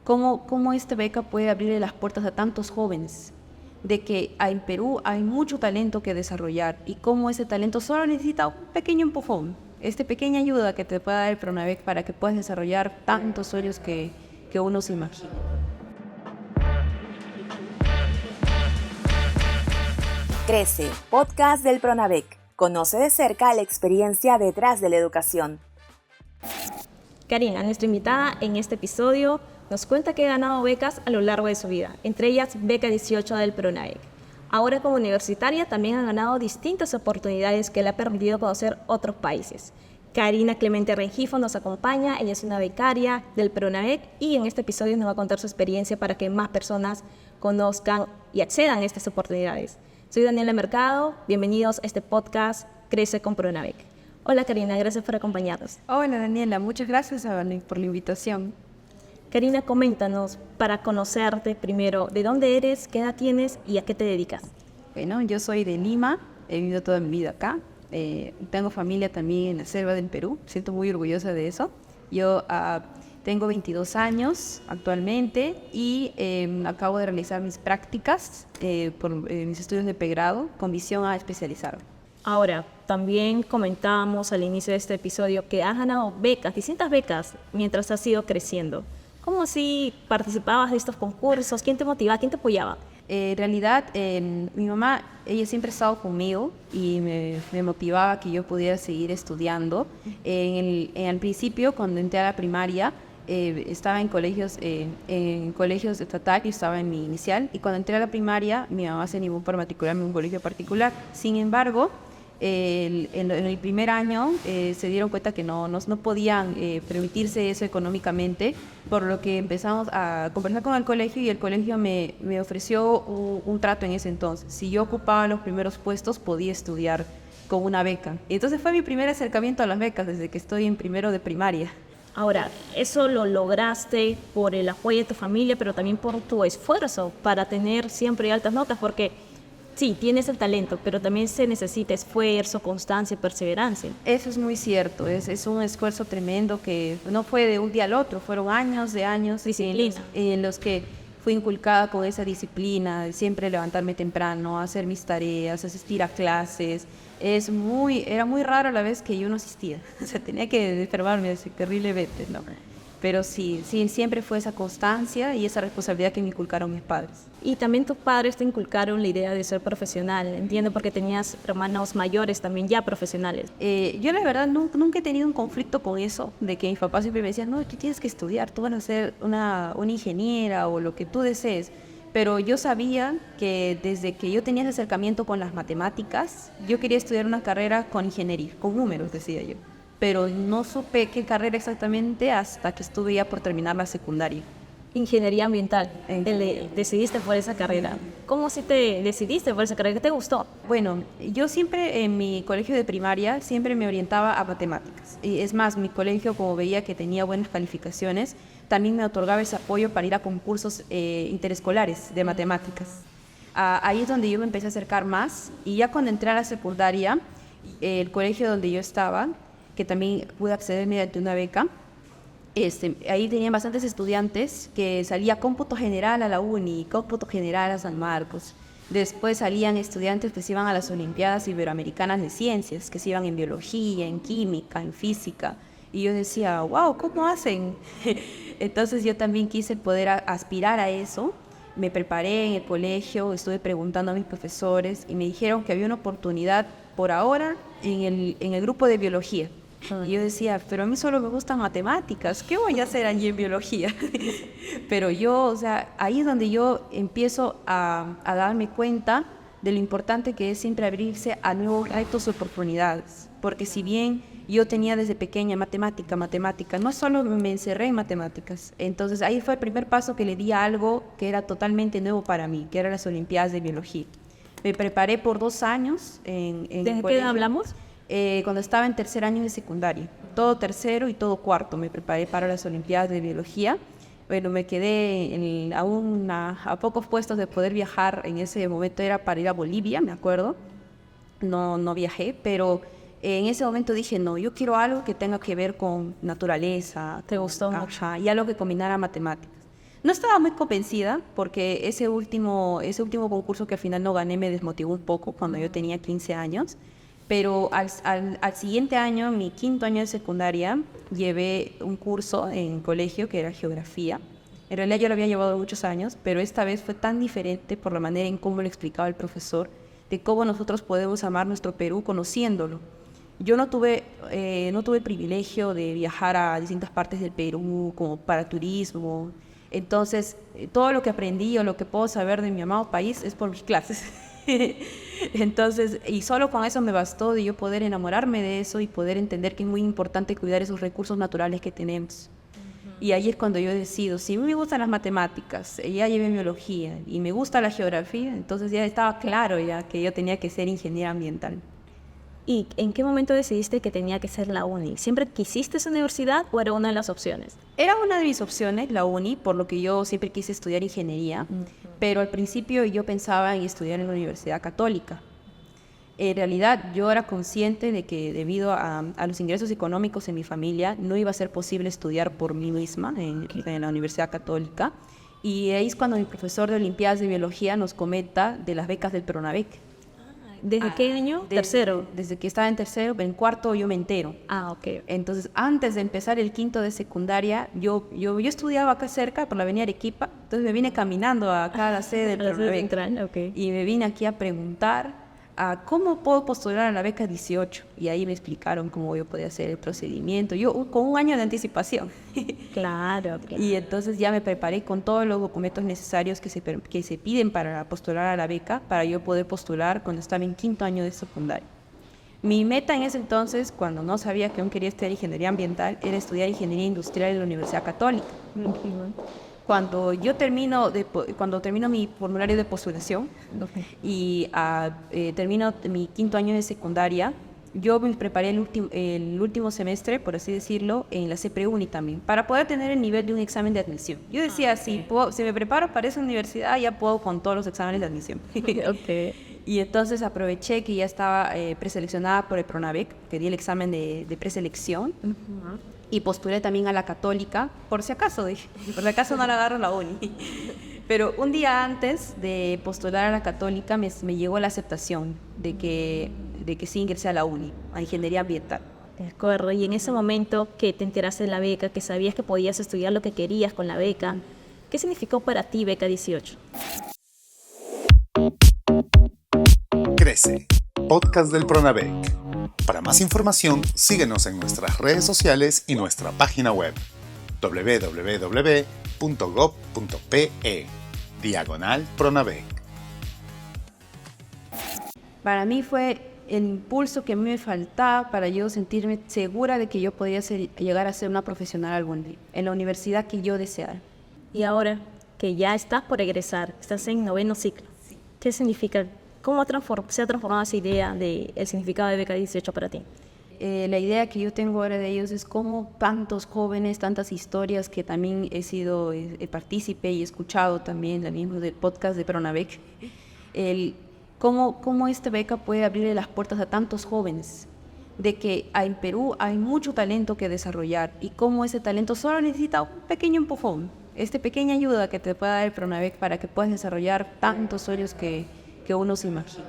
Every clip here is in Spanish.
cómo esta beca puede abrirle las puertas a tantos jóvenes, de que en Perú hay mucho talento que desarrollar y cómo ese talento solo necesita un pequeño empujón, pequeña ayuda que te pueda dar el Pronavec para que puedas desarrollar tantos sueños que uno se imagina. Crece, podcast del Pronavec. Conoce de cerca la experiencia detrás de la educación. Karina, nuestra invitada en este episodio, nos cuenta que ha ganado becas a lo largo de su vida, entre ellas Beca 18 del Pronavec. Ahora como universitaria también ha ganado distintas oportunidades que le ha permitido conocer otros países. Karina Clemente Rengifo nos acompaña, ella es una becaria del Pronavec y en este episodio nos va a contar su experiencia para que más personas conozcan y accedan a estas oportunidades. Soy Daniela Mercado, bienvenidos a este podcast Crece con Pronavec. Hola Karina, gracias por acompañarnos. Hola Daniela, muchas gracias por la invitación. Karina, coméntanos, para conocerte primero, ¿de dónde eres, qué edad tienes y a qué te dedicas? Bueno, yo soy de Lima, he vivido toda mi vida acá. Tengo familia también en la selva del Perú, siento muy orgullosa de eso. Yo tengo 22 años actualmente y acabo de realizar mis prácticas por mis estudios de pregrado con visión a especializarme. Ahora, también comentábamos al inicio de este episodio que has ganado becas, distintas becas, mientras has ido creciendo. ¿Cómo así participabas de estos concursos? ¿Quién te motivaba? ¿Quién te apoyaba? En realidad, mi mamá, ella siempre ha estado conmigo y me motivaba que yo pudiera seguir estudiando. En el principio, cuando entré a la primaria, estaba en colegios estatales, y estaba en mi inicial, y cuando entré a la primaria, mi mamá se animó para matricularme en un colegio particular. Sin embargo, en el primer año se dieron cuenta que no podían permitirse eso económicamente, por lo que empezamos a conversar con el colegio y el colegio me ofreció un trato en ese entonces. Si yo ocupaba los primeros puestos, podía estudiar con una beca. Y entonces fue mi primer acercamiento a las becas desde que estoy en primero de primaria. Ahora, eso lo lograste por el apoyo de tu familia, pero también por tu esfuerzo para tener siempre altas notas, porque sí, tienes el talento, pero también se necesita esfuerzo, constancia, perseverancia. Eso es muy cierto, es un esfuerzo tremendo que no fue de un día al otro, fueron años de años en los que fui inculcada con esa disciplina de siempre levantarme temprano, hacer mis tareas, asistir a clases. Era muy raro a la vez que yo no asistía, o sea, tenía que enfermarme terriblemente, ¿no? Pero sí, siempre fue esa constancia y esa responsabilidad que me inculcaron mis padres. Y también tus padres te inculcaron la idea de ser profesional, entiendo, porque tenías hermanos mayores también ya profesionales. Yo la verdad nunca he tenido un conflicto con eso, de que mis papás siempre me decían, no, tú tienes que estudiar, tú vas a ser una ingeniera o lo que tú desees. Pero yo sabía que desde que yo tenía ese acercamiento con las matemáticas, yo quería estudiar una carrera con ingeniería, con números, decía yo. Pero no supe qué carrera exactamente hasta que estuve ya por terminar la secundaria. Ingeniería ambiental, decidiste por esa carrera. ¿Cómo si te decidiste por esa carrera? ¿Qué te gustó? Bueno, yo siempre en mi colegio de primaria siempre me orientaba a matemáticas. Y es más, mi colegio, como veía que tenía buenas calificaciones, también me otorgaba ese apoyo para ir a concursos interescolares de matemáticas. Ahí es donde yo me empecé a acercar más, y ya cuando entré a la secundaria, el colegio donde yo estaba, que también pude acceder mediante una beca, ahí tenían bastantes estudiantes que salía cómputo general a la UNI, cómputo general a San Marcos. Después salían estudiantes que se iban a las Olimpiadas Iberoamericanas de Ciencias, que se iban en biología, en química, en física. Y yo decía, wow, ¿cómo hacen? Entonces yo también quise poder aspirar a eso. Me preparé en el colegio, estuve preguntando a mis profesores y me dijeron que había una oportunidad por ahora en el grupo de biología. Y yo decía, pero a mí solo me gustan matemáticas, ¿qué voy a hacer allí en biología? Pero yo, o sea, ahí es donde yo empiezo a darme cuenta de lo importante que es siempre abrirse a nuevos retos y oportunidades. Porque si bien yo tenía desde pequeña matemática, no solo me encerré en matemáticas. Entonces ahí fue el primer paso que le di a algo que era totalmente nuevo para mí, que eran las Olimpiadas de Biología. Me preparé por 2 años en ¿Desde qué edad hablamos? Cuando estaba en tercer año de secundaria. Todo tercero y todo cuarto me preparé para las Olimpiadas de Biología. Bueno, me quedé a pocos puestos de poder viajar. En ese momento era para ir a Bolivia, me acuerdo. No viajé, pero en ese momento dije, no, yo quiero algo que tenga que ver con naturaleza. ¿Te gustó mucho? Y algo que combinara matemáticas. No estaba muy convencida porque ese último concurso que al final no gané me desmotivó un poco cuando yo tenía 15 años. Pero al siguiente año, mi quinto año de secundaria, llevé un curso en colegio que era geografía. En realidad yo lo había llevado muchos años, pero esta vez fue tan diferente por la manera en cómo lo explicaba el profesor, de cómo nosotros podemos amar nuestro Perú conociéndolo. Yo no tuve el privilegio de viajar a distintas partes del Perú como para turismo. Entonces, todo lo que aprendí o lo que puedo saber de mi amado país es por mis clases. Entonces, y solo con eso me bastó de yo poder enamorarme de eso y poder entender que es muy importante cuidar esos recursos naturales que tenemos. Y ahí es cuando yo decido, si me gustan las matemáticas, ya llevé biología y me gusta la geografía, entonces ya estaba claro ya que yo tenía que ser ingeniera ambiental. ¿Y en qué momento decidiste que tenía que ser la uni? ¿Siempre quisiste esa universidad o era una de las opciones? Era una de mis opciones, la uni, por lo que yo siempre quise estudiar ingeniería, pero al principio yo pensaba en estudiar en la Universidad Católica. En realidad yo era consciente de que debido a los ingresos económicos en mi familia no iba a ser posible estudiar por mí misma en la Universidad Católica, y ahí es cuando mi profesor de Olimpiadas de Biología nos comenta de las becas del Pronavec. ¿Desde qué año? ¿Tercero? Desde que estaba en tercero, en cuarto yo me entero. Ok. Entonces, antes de empezar el quinto de secundaria, yo estudiaba acá cerca, por la avenida Arequipa, entonces me vine caminando acá a la sede del Pronavec. Y me vine aquí a preguntar cómo puedo postular a la beca 18. Y ahí me explicaron cómo yo podía hacer el procedimiento, yo con un año de anticipación. Claro. Y entonces ya me preparé con todos los documentos necesarios que se piden para postular a la beca, para yo poder postular cuando estaba en quinto año de secundaria. Mi meta en ese entonces, cuando no sabía que aún quería estudiar ingeniería ambiental, era estudiar ingeniería industrial en la Universidad Católica. Cuando termino mi formulario de postulación y termino mi quinto año de secundaria, yo me preparé el último semestre, por así decirlo, en la CEPREUNI también, para poder tener el nivel de un examen de admisión. Yo decía, si me preparo para esa universidad, ya puedo con todos los exámenes de admisión. Y entonces aproveché que ya estaba preseleccionada por el Pronavec, que di el examen de preselección, y postulé también a la Católica, por si acaso, dije, por si acaso no la agarro la uni. Pero un día antes de postular a la Católica me llegó la aceptación de que sí ingresé a la uni, a ingeniería ambiental. De acuerdo, y en ese momento que te enteraste de la beca, que sabías que podías estudiar lo que querías con la beca, ¿qué significó para ti Beca 18? Crece, podcast del Pronavec. Para más información, síguenos en nuestras redes sociales y nuestra página web www.gov.pe/Pronavec. Para mí fue el impulso que a mí me faltaba para yo sentirme segura de que yo podía llegar a ser una profesional algún día, en la universidad que yo deseara. Y ahora que ya estás por egresar, estás en 9º ciclo, ¿qué significa? ¿Cómo se ha transformado esa idea del significado de Beca 18 para ti? La idea que yo tengo ahora de ellos es cómo tantos jóvenes, tantas historias que también he sido partícipe y he escuchado también, la misma del podcast de Pronavec, cómo esta beca puede abrirle las puertas a tantos jóvenes, de que en Perú hay mucho talento que desarrollar y cómo ese talento solo necesita un pequeño empujón, pequeña ayuda que te pueda dar el Pronavec para que puedas desarrollar tantos sueños que uno se imagina.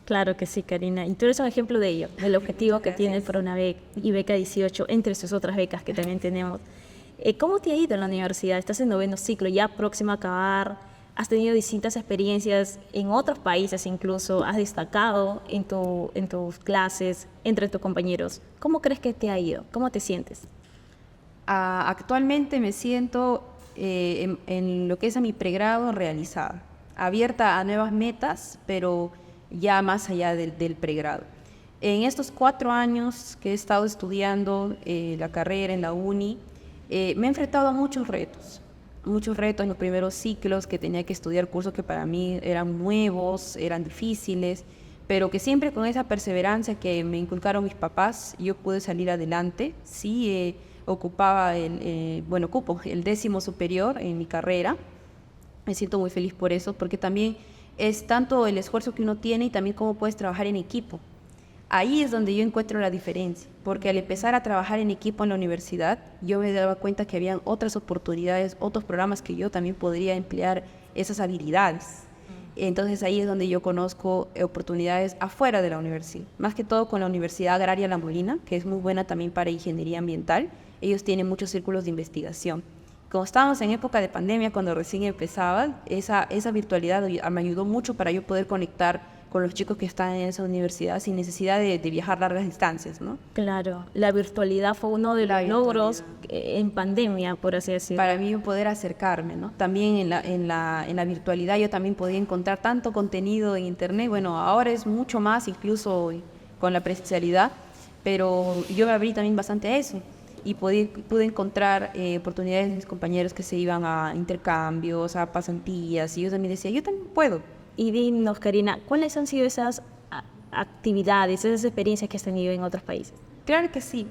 Claro que sí, Karina. Y tú eres un ejemplo de ello, del objetivo que tiene el Pronavec y Beca 18, entre sus otras becas que también tenemos. ¿Cómo te ha ido en la universidad? Estás en 9º ciclo, ya próximo a acabar. Has tenido distintas experiencias en otros países incluso. Has destacado en tus clases, entre tus compañeros. ¿Cómo crees que te ha ido? ¿Cómo te sientes? Actualmente me siento en lo que es a mi pregrado realizada, abierta a nuevas metas, pero ya más allá del pregrado. En estos 4 años que he estado estudiando la carrera en la uni, me he enfrentado a muchos retos en los primeros ciclos, que tenía que estudiar cursos que para mí eran nuevos, eran difíciles, pero que siempre con esa perseverancia que me inculcaron mis papás, yo pude salir adelante. Sí, ocupo el 10º superior en mi carrera. Me siento muy feliz por eso, porque también es tanto el esfuerzo que uno tiene y también cómo puedes trabajar en equipo. Ahí es donde yo encuentro la diferencia, porque al empezar a trabajar en equipo en la universidad, yo me daba cuenta que habían otras oportunidades, otros programas que yo también podría emplear esas habilidades. Entonces ahí es donde yo conozco oportunidades afuera de la universidad, más que todo con la Universidad Agraria La Molina, que es muy buena también para ingeniería ambiental. Ellos tienen muchos círculos de investigación. Como estábamos en época de pandemia, cuando recién empezaba, esa virtualidad me ayudó mucho para yo poder conectar con los chicos que están en esa universidad sin necesidad de viajar largas distancias, ¿no? Claro, la virtualidad fue uno de los logros en pandemia, por así decirlo. Para mí poder acercarme, ¿no? También en la virtualidad yo también podía encontrar tanto contenido en internet. Bueno, ahora es mucho más, incluso con la presencialidad, pero yo me abrí también bastante a eso y pude encontrar oportunidades de mis compañeros que se iban a intercambios, a pasantías, y yo también decía, yo también puedo. Y dinos, Karina, ¿cuáles han sido esas actividades, esas experiencias que has tenido en otros países? Claro que sí.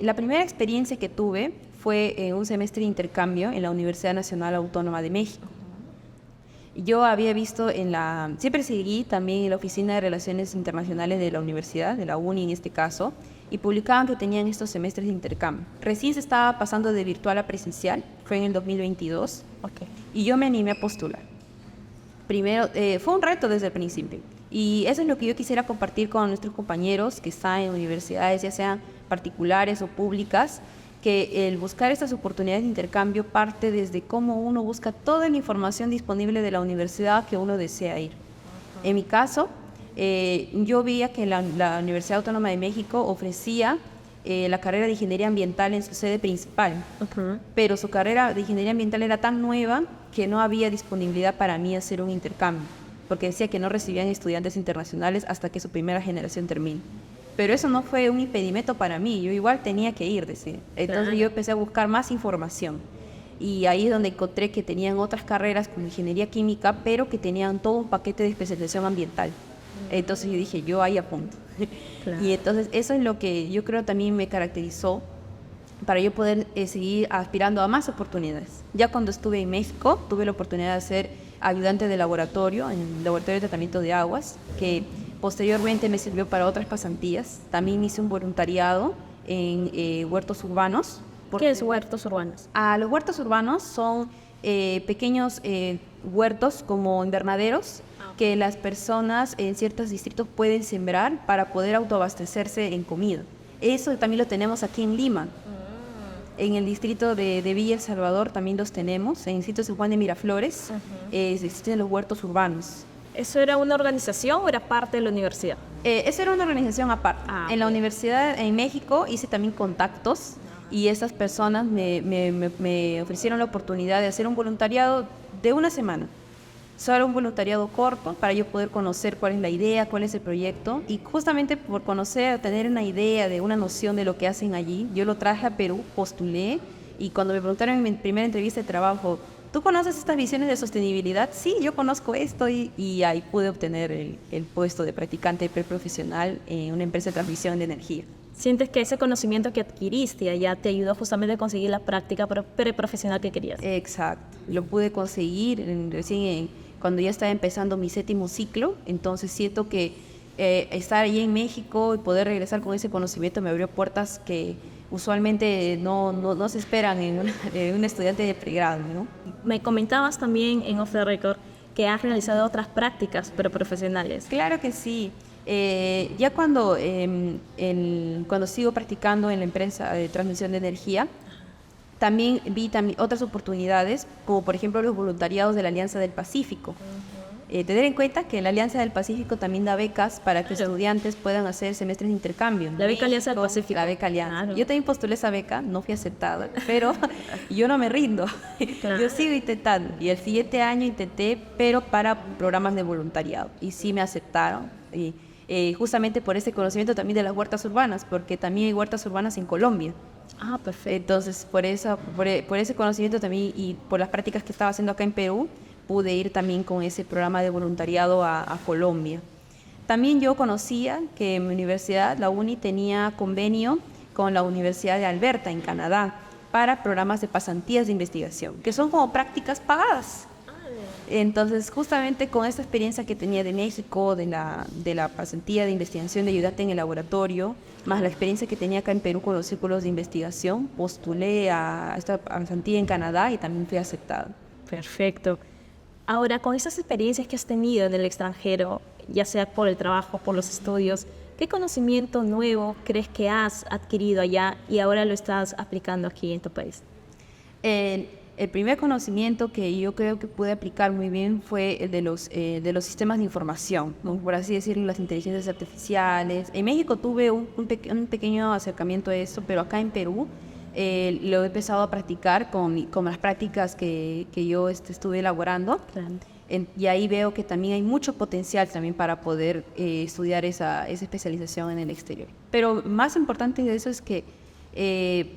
La primera experiencia que tuve fue un semestre de intercambio en la Universidad Nacional Autónoma de México. Yo había visto siempre seguí también en la Oficina de Relaciones Internacionales de la Universidad, de la UNI en este caso, y publicaban que tenían estos semestres de intercambio. Recién se estaba pasando de virtual a presencial, fue en el 2022, y yo me animé a postular. Primero, fue un reto desde el principio, y eso es lo que yo quisiera compartir con nuestros compañeros que están en universidades, ya sean particulares o públicas, que el buscar estas oportunidades de intercambio parte desde cómo uno busca toda la información disponible de la universidad que uno desea ir. En mi caso, yo veía que la Universidad Autónoma de México ofrecía la carrera de Ingeniería Ambiental en su sede principal, pero su carrera de Ingeniería Ambiental era tan nueva que no había disponibilidad para mí hacer un intercambio, porque decía que no recibían estudiantes internacionales hasta que su primera generación termine. Pero eso no fue un impedimento para mí, yo igual tenía que ir, decía. Entonces yo empecé a buscar más información. Y ahí es donde encontré que tenían otras carreras como ingeniería química, pero que tenían todo un paquete de especialización ambiental. Entonces yo dije, yo ahí apunto. Claro. Y entonces eso es lo que yo creo también me caracterizó para yo poder seguir aspirando a más oportunidades. Ya cuando estuve en México, tuve la oportunidad de ser ayudante de laboratorio, en el laboratorio de tratamiento de aguas, que posteriormente me sirvió para otras pasantías. También hice un voluntariado en huertos urbanos. ¿Qué es huertos urbanos? Los huertos urbanos son pequeños huertos como invernaderos que las personas en ciertos distritos pueden sembrar para poder autoabastecerse en comida. Eso también lo tenemos aquí en Lima. En el distrito de Villa El Salvador también los tenemos. En el distrito de San Juan de Miraflores existen los huertos urbanos. ¿Eso era una organización o era parte de la universidad? Eso era una organización aparte. En la universidad en México hice también contactos y esas personas me ofrecieron la oportunidad de hacer un voluntariado de una semana. Solo un voluntariado corto para yo poder conocer cuál es la idea, cuál es el proyecto. Y justamente por conocer, tener una idea, de una noción de lo que hacen allí, yo lo traje a Perú, postulé, y cuando me preguntaron en mi primera entrevista de trabajo, ¿tú conoces estas visiones de sostenibilidad? Sí, yo conozco esto, y ahí pude obtener el puesto de practicante preprofesional en una empresa de transmisión de energía. ¿Sientes que ese conocimiento que adquiriste allá te ayudó justamente a conseguir la práctica preprofesional que querías? Exacto, lo pude conseguir recién cuando ya estaba empezando mi 7º ciclo, entonces siento que estar allí en México y poder regresar con ese conocimiento me abrió puertas que usualmente no se esperan en un estudiante de pregrado, ¿no? Me comentabas también en Off the Record que has realizado otras prácticas preprofesionales. Claro que sí. Ya cuando sigo practicando en la empresa de transmisión de energía, también vi otras oportunidades, como por ejemplo los voluntariados de la Alianza del Pacífico. Tener en cuenta que la Alianza del Pacífico también da becas para que estudiantes puedan hacer semestres de intercambio. La beca Alianza del Pacífico. La beca Alianza. Claro. Yo también postulé esa beca, no fui aceptada, pero yo no me rindo. Claro. Yo sigo intentando. Y el siguiente año intenté, pero para programas de voluntariado. Y sí me aceptaron. Y justamente por ese conocimiento también de las huertas urbanas, porque también hay huertas urbanas en Colombia. Perfecto. Entonces, por ese conocimiento también y por las prácticas que estaba haciendo acá en Perú, pude ir también con ese programa de voluntariado a Colombia. También yo conocía que en mi universidad, la UNI, tenía convenio con la Universidad de Alberta, en Canadá, para programas de pasantías de investigación, que son como prácticas pagadas. Entonces, justamente con esta experiencia que tenía de México, de la pasantía de investigación de ayudante en el laboratorio, más la experiencia que tenía acá en Perú con los círculos de investigación, postulé a esta pasantía en Canadá y también fui aceptada. Perfecto. Ahora, con esas experiencias que has tenido en el extranjero, ya sea por el trabajo, por los estudios, ¿qué conocimiento nuevo crees que has adquirido allá y ahora lo estás aplicando aquí en tu país? El primer conocimiento que yo creo que pude aplicar muy bien fue el de los sistemas de información, ¿no? Por así decirlo, las inteligencias artificiales. En México tuve un pequeño acercamiento a eso, pero acá en Perú lo he empezado a practicar con las prácticas que yo estuve elaborando. Claro. Y ahí veo que también hay mucho potencial también para poder estudiar esa especialización en el exterior. Pero más importante de eso es que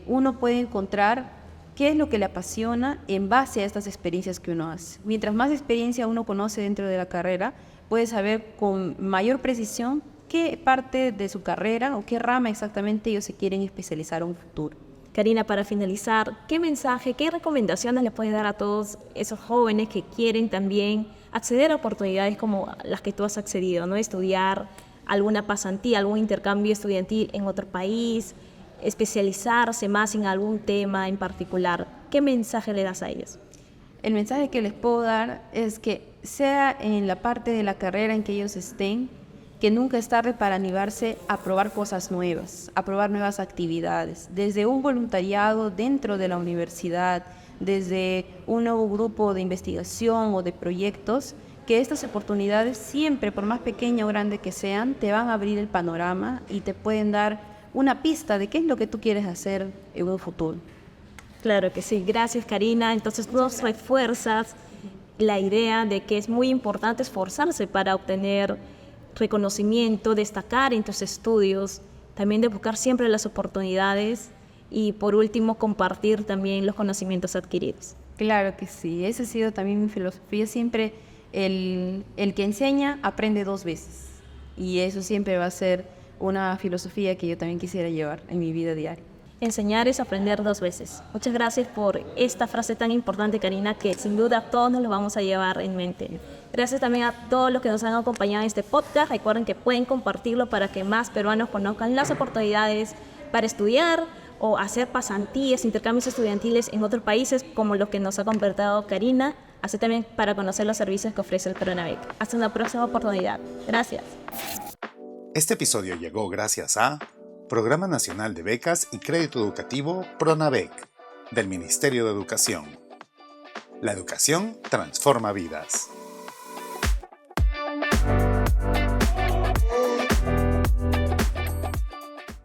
uno puede encontrar qué es lo que le apasiona en base a estas experiencias que uno hace. Mientras más experiencia uno conoce dentro de la carrera, puede saber con mayor precisión qué parte de su carrera o qué rama exactamente ellos se quieren especializar en un futuro. Karina, para finalizar, ¿qué mensaje, qué recomendaciones le puedes dar a todos esos jóvenes que quieren también acceder a oportunidades como las que tú has accedido, ¿no? Estudiar alguna pasantía, algún intercambio estudiantil en otro país, especializarse más en algún tema en particular? ¿Qué mensaje le das a ellos? El mensaje que les puedo dar es que sea en la parte de la carrera en que ellos estén, que nunca es tarde para animarse a probar cosas nuevas, a probar nuevas actividades, desde un voluntariado dentro de la universidad, desde un nuevo grupo de investigación o de proyectos, que estas oportunidades siempre, por más pequeña o grande que sean, te van a abrir el panorama y te pueden dar una pista de qué es lo que tú quieres hacer en un futuro. Claro que sí, gracias Karina. Entonces nos refuerzas la idea de que es muy importante esforzarse para obtener reconocimiento, destacar en tus estudios, también de buscar siempre las oportunidades y por último compartir también los conocimientos adquiridos. Claro que sí, esa ha sido también mi filosofía, siempre el que enseña aprende 2 veces y eso siempre va a ser una filosofía que yo también quisiera llevar en mi vida diaria. Enseñar es aprender 2 veces. Muchas gracias por esta frase tan importante, Karina, que sin duda todos nos lo vamos a llevar en mente. Gracias también a todos los que nos han acompañado en este podcast. Recuerden que pueden compartirlo para que más peruanos conozcan las oportunidades para estudiar o hacer pasantías, intercambios estudiantiles en otros países, como los que nos ha compartido Karina, así también para conocer los servicios que ofrece el Pronavec. Hasta una próxima oportunidad. Gracias. Este episodio llegó gracias a Programa Nacional de Becas y Crédito Educativo Pronavec, del Ministerio de Educación. La educación transforma vidas.